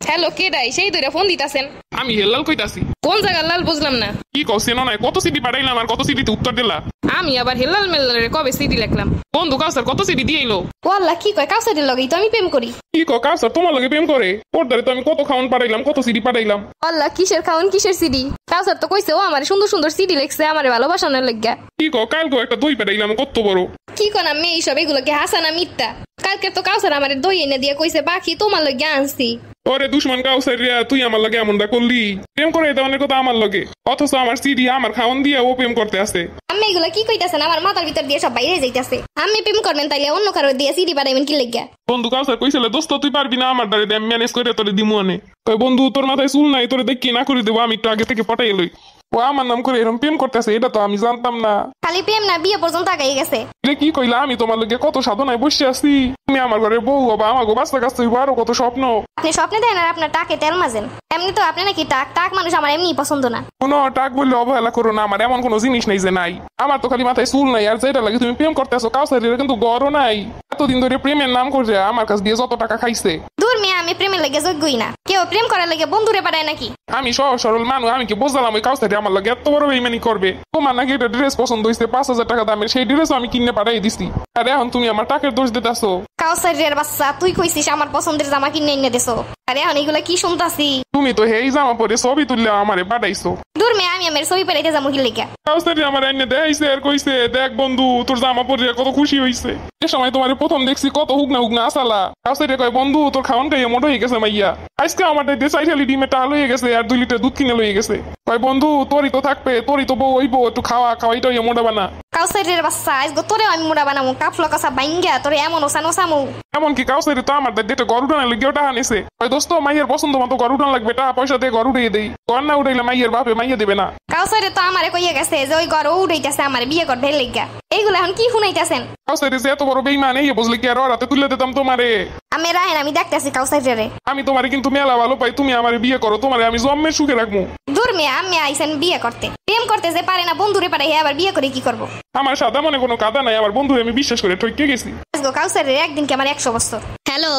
Hello কেডাই সেই দুইটা phone দিতাছেন? আমি হেলাল কইতাছি। কোন জায়গার লাল বুঝলাম না। কি কইছেন না কত সিডি পাঠাইলাম আর কত সিডিতে উত্তর দিলা? আমি আবার হেলাল মেলারে কবে সিডি লিখলাম? বন্ধু কাউসার কত সিডি দিয়েইলো? ও আল্লাহ কি কয় কাউসারের লগেই তো আমি প্রেম করি। কি কয় কাউসার তোমার লগে প্রেম করে? পর্দারে তো আমি কত খাওন পাঠাইলাম কত সিডি পাঠাইলাম। আল্লাহ কিসের খাওন কিসের সিডি? কাউসার তো কইছে ও আমার সুন্দর সুন্দর সিডি লিখছে আমারে ভালোবাসানোর লাগিয়া। কি কয় কালকে একটা দই পাঠাইলাম কত বড়। কি কোন আমি এইসব এগুলোকে হাসানা মিথ্যা। কালকে তো কাউসার আমারে দই এনে দিয়ে কইছে বাকি তোমার লাগিয়া আনছি। ওরে দুশ্মন কাউসার রিয়া তুই আমার লগে এমনটা করলি? প্রেম করে দেওয়ানের কথা আমার লগে, অথচ আমার সিডি আমার খাওন দিয়ে ও প্রেম করতে আসে। আমি এগুলো কি কইতাছেন? আমার মাথার ভিতর দিয়ে সব বাইরে যাইতাছে। আমি প্রেম করবেন তাইলে অন্য কারো দিয়ে সিডি পাঠাইবেন কি লাগিয়া? বন্ধু কাউসার কইছিল দোস্ত তুই পারবি না আমার দ্বারে ম্যানেজ করে তোরে দিমু আনে। কয় বন্ধু তোর মাথায় চুল নাই তোরে দেখি না করে দেবো আমি একটু আগে থেকে পটাই লই। ও আমার নাম করে এরকম প্রেম করতেছে এটা তো আমি জানতাম না। খালি প্রেম না বিয়ে পর্যন্ত আগাই গেছে। এটা কি কইলা? আমি তোমার লগে কত সাধনায় বসে আছি। তুমি আমার ঘরে বউ হবা আমাকে বাচ্চা কাচ্চা হইবো আরো কত স্বপ্ন। আপনি স্বপ্নে দেন আর আপনার টাকে তেল মাজেন। এমনি তো আপনি নাকি টাক টাক মানুষ আমার এমনি পছন্দ না। কোনো টাক বললে অবহেলা করো না, আমার এমন কোনো জিনিস নেই যে নাই। আমার তো খালি মাথায় চুল নাই আর যেটা লাগে তুমি প্রেম করতেছো কাউসারির কিন্তু গড়ও নাই। এতদিন ধরে প্রেমের নাম করে আমার কাছ দিয়ে যত টাকা খাইছে। দূর মেয়ে আমি প্রেমের লেগে যোগ্যই না। কেউ প্রেম করার লেগে বন্ধুরে পাঠায় নাকি? আমি সহজ সরল মানুষ, আমি কি বুঝলাম ওই কাউসারি আমার লাগে এত বড় বেইমানি করবে? তোমার নাকি একটা ড্রেস পছন্দ হয়েছে 5,000 টাকা দামের, সেই ড্রেস আমি কিনে পাঠাই দিছি আর এখন তুমি আমার টাকার দোষ দিতেছো। কাউসারির বাচ্চা তুই কইছিস আমার পছন্দের জামা কিনে এনে দেছো, আরে এখন এগুলা কি শুনতাছি? তুমি তো হেই জামা পরে ছবি তুললে আমারে পাঠাইছো। দূর মেয়ে আমি আমার ছবি পাঠাইতে যাবো কি লেগে? কাউসারি আমার এনে দেখাইছে আর কইছে দেখ বন্ধু তোর জামা পরে কত খুশি হইছে। এ সময় তোমার প্রথম দেখছি কত হুগনা হুগনা আসালা। কাউসারি কয় বন্ধু তোর খাওয়ান খাইয়ে মোটো হয়ে গেছে মাইয়া। আজকে আমার দিয়ে 4 ডিমে টাল হয়ে গেছে আর 2 লিটার দুধ কিনে লয়ে গেছে। কয় বন্ধু তোরই তো থাকবে তোরই তো বউ হইবো একটু খাওয়া খাওয়াইটা হইয়া মোটা বানা। কাউসারির বাচ্চা আজকে তোরে আমি মোটা বানামু কাফলো কাছা বাইঙ্গা তোরে এমন ওসানো সামু। এমনকি কাউসারি তো আমার দিয়ে ঘর উঠানোর লেগে টাকা নিছে। কয় দোস্ত মাইয়ের পছন্দ মতো ঘর উঠান লাগবে, টাকা পয়সা দিয়ে ঘর উঠিয়ে দেই। ঘর না উঠাইলে মাইয়ের বাপে মাইয়া দেবে না। কাউসারি তো আমারে কইয়া গেছে যে ওই ঘর উঠাইতেছে আমার বিয়ে করবে লেগা। এইগুলো এখন কি শুনাইতেছেন? কাউসারি যে এত বড় বেইমান এই বুঝলে কি আর রাতে তুলে দিতাম তোমারে? আমি রাহেন আমি দেখতেছি কাউসারিরে। আমি তোমারে কিন্তু মেলা ভালো পাই, তুমি আমারে বিয়ে করো, তোমারে আমি জন্মের সুখে রাখবো। দূর মেয়ে আমি আইছেন বিয়ে করতে, প্রেম করতে যে পারে না বন্ধুরে পারে আবার বিয়ে করে কি করবো? আমার সাদা মনে কোনো কাদা নাই, আমার বন্ধুরে আমি বিশ্বাস করে ঠকে গেছি। কাউসারির একদিন কি আমার 100 বছর। হ্যালো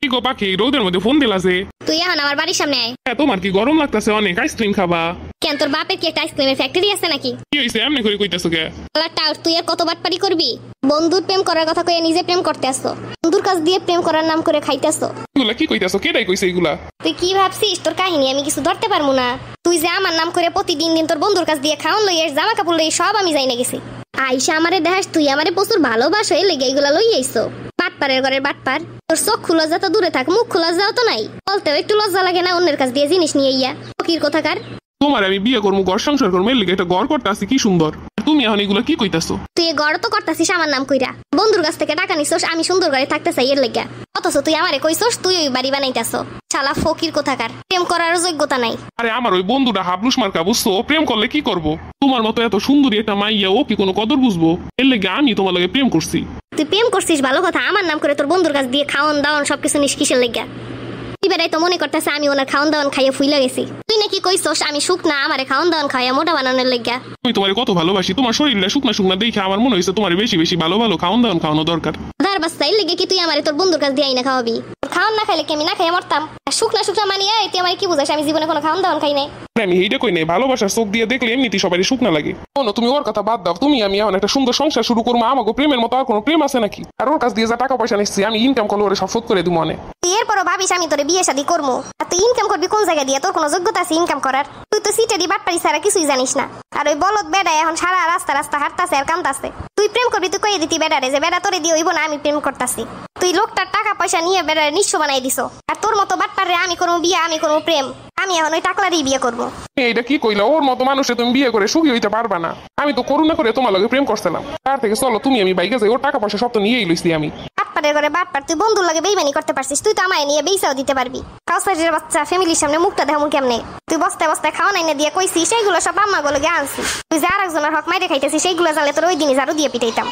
কি গো পাখি রোদের মধ্যে ফোন দিলা যে? তুই এখন আমার বাড়ির সামনে আয়। হ্যাঁ তোমার কি গরম লাগতেছে অনেক? আইসক্রিম খাবা? কেন তোর বাপের কি একটা আইসক্রিমের ফ্যাক্টরি আছে নাকি? কি হইছে এমনি করে কইতাছো কে? টাউট তুই আর কত বাটপারি করবি? বন্ধুর প্রেম করার কথা কইয়া নিজে প্রেম করতে আসছো, বন্ধুর কাছ দিয়ে প্রেম করার নাম করে খাইতেছো। এগুলা কি কইতাছো? কেডাই কইছে এগুলা? তুই কি ভাবছিস তোর কাহিনী আমি কিছু ধরতে পারবো না? তুই যে আমার নাম করে প্রতিদিন দিন তোর বন্ধুর কাছ দিয়ে খাওন লইয়ে জামা কাপড় লইয়ে সব আমি যাই না গেছি। আইসা আমারে দেখাস তুই আমারে প্রচুর ভালোবাসো এই লেগে এগুলা লই আইছো। বাটপারের ঘরের বাটপার, তোর চোখ খোলা যা তো দূরে থাক, মুখ খোলা যাও তো নাই। বলতেও একটু লজ্জা লাগে না অন্যের কাছ দিয়ে জিনিস নিয়ে ইয়া ফকির কোথাকার। তোমার আমি বিয়ে করবো ঘর সংসার করবো এর লেগে একটা ঘর করতে আসি কি সুন্দর, তুমি এখন এগুলা কি কইতাছো? তুই ঘর তো করতাছিস আমার নাম কইরা, বন্ধুর কাছ থেকে টাকা নিছস আমি সুন্দর ঘরে থাকতে চাই এর লেগে, অথচ তুই আমারে কইছস তুই ওই বাড়ি বানাইতাছো। শালা ফকির কোথাকার, প্রেম করার যোগ্যতা নাই। আরে আমার ওই বন্ধুটা হাবলুস মার্কা বুঝছো, প্রেম করলে কি করবো? তোমার মতো এত সুন্দরী একটা মাইয়া ও কি কোনো কদর বুঝবো? এর লেগে আমি তোমার লগে প্রেম করছি। তুই প্রেম করছিস ভালো কথা, আমার নাম করে তোর বন্ধুর কাছ দিয়ে খাওয়ান দাওয়ান সবকিছু নিস কিসের লেগে? এবারে তো মনে করতেছে আমি ওনার খাওয়ান দাওয়ান খাইয়া ফুইলা গেছি। তুই নাকি কইছস আমি শুকনা আমারে খাওয়ান দাওয়ান খাইয়া মোটা বানানোর লেগে। আমি তোমারে কত ভালোবাসি, তোমার শরীরটা শুকনা শুকনা দেখে আমার মনে হয়েছে তোমার বেশি বেশি ভালো ভালো খাওয়ান দাওয়ান খাওয়ানো দরকার। দার বাচ্চা এর লেগে কি তুই আমারে তোর বন্ধুর কাছ দিয়ে আইনা খাওয়াবি? খাওয়ান না খাইলে কি আমি না খাইয়া মরতাম? শুকনা শুকনা মানিয়ে তুই আমারে কি বুঝাস আমি জীবনে কোনো খাওয়ান দাওয়ান খাই নাই? আমি এইটা কই নাই, ভালোবাসার চোখ দিয়ে দেখলে এমনিতেই সবাই শুকনা লাগে। শোনো তুমি ওর কথা বাদ দাও, তুমি আমি এখন একটা সুন্দর সংসার শুরু করবো, আমাকে প্রেমের মতো আর কোনো প্রেম আছে নাকি? আর ওর কাছ দিয়ে যা টাকা পয়সা নিচ্ছি আমি ইনকাম করলে ওরে সব শোধ করে দিব মনে। তুই এরপরও ভাবিস আমি তোরে বিয়ে শাদী করবো? আর তুই ইনকাম করবি কোন জায়গা দিয়ে? তোর কোনো যোগ্যতা আছে ইনকাম করার? তুই তো সিটারি বাটপারি ছাড়া কিছুই জানিস না। আর ওই বলদ বেডা এখন সারা রাস্তা রাস্তা হাঁটতাছে আর কামতাছে। তুই প্রেম করবি তুই কইয়ে দিতি বেডারে যে বেডা তোরে দিয়ে হইব না আমি প্রেম করতাছি। তুই লোকটার টাকা পয়সা নিয়ে বেডারে নিঃস্ব বানাই দিছো। আর তোর মতো বাটপারে আমি করবো বিয়ে, আমি করবো প্রেম, আমি এখন ওই টাকলারই বিয়ে করবো। এইটা কি কইলা? ওর মতো মানুষে তুমি বিয়ে করে সুখী হইতে পারবা না। আমি তো করুণা করে তোমার লগে প্রেম করছিলাম, তার থেকে চলো তুমি আমি বাইকে যাই, ওর টাকা পয়সা সব তো নিয়েই লইছি আমি। বাটপারের ঘরে বাটপার, তুই বন্ধুর লাগে বেইমানি করতে পারছিস, তুই তো আমায় নিয়ে বেইসাও দিতে পারবি। কাউসারির বাচ্চা ফ্যামিলির সামনে মুখটা দেখামু কেমনে? তুই বস্তায় বস্তায় খাওয়া নাইনে দিয়ে কইছিস সেইগুলো সব আম্মা গুলোকে আনছি। তুই যে আর একজনের হক মাইরে খাইতেছিস সেইগুলো জানলে তোর ওই দিনই ঝাড়ু দিয়ে পিটাইতাম।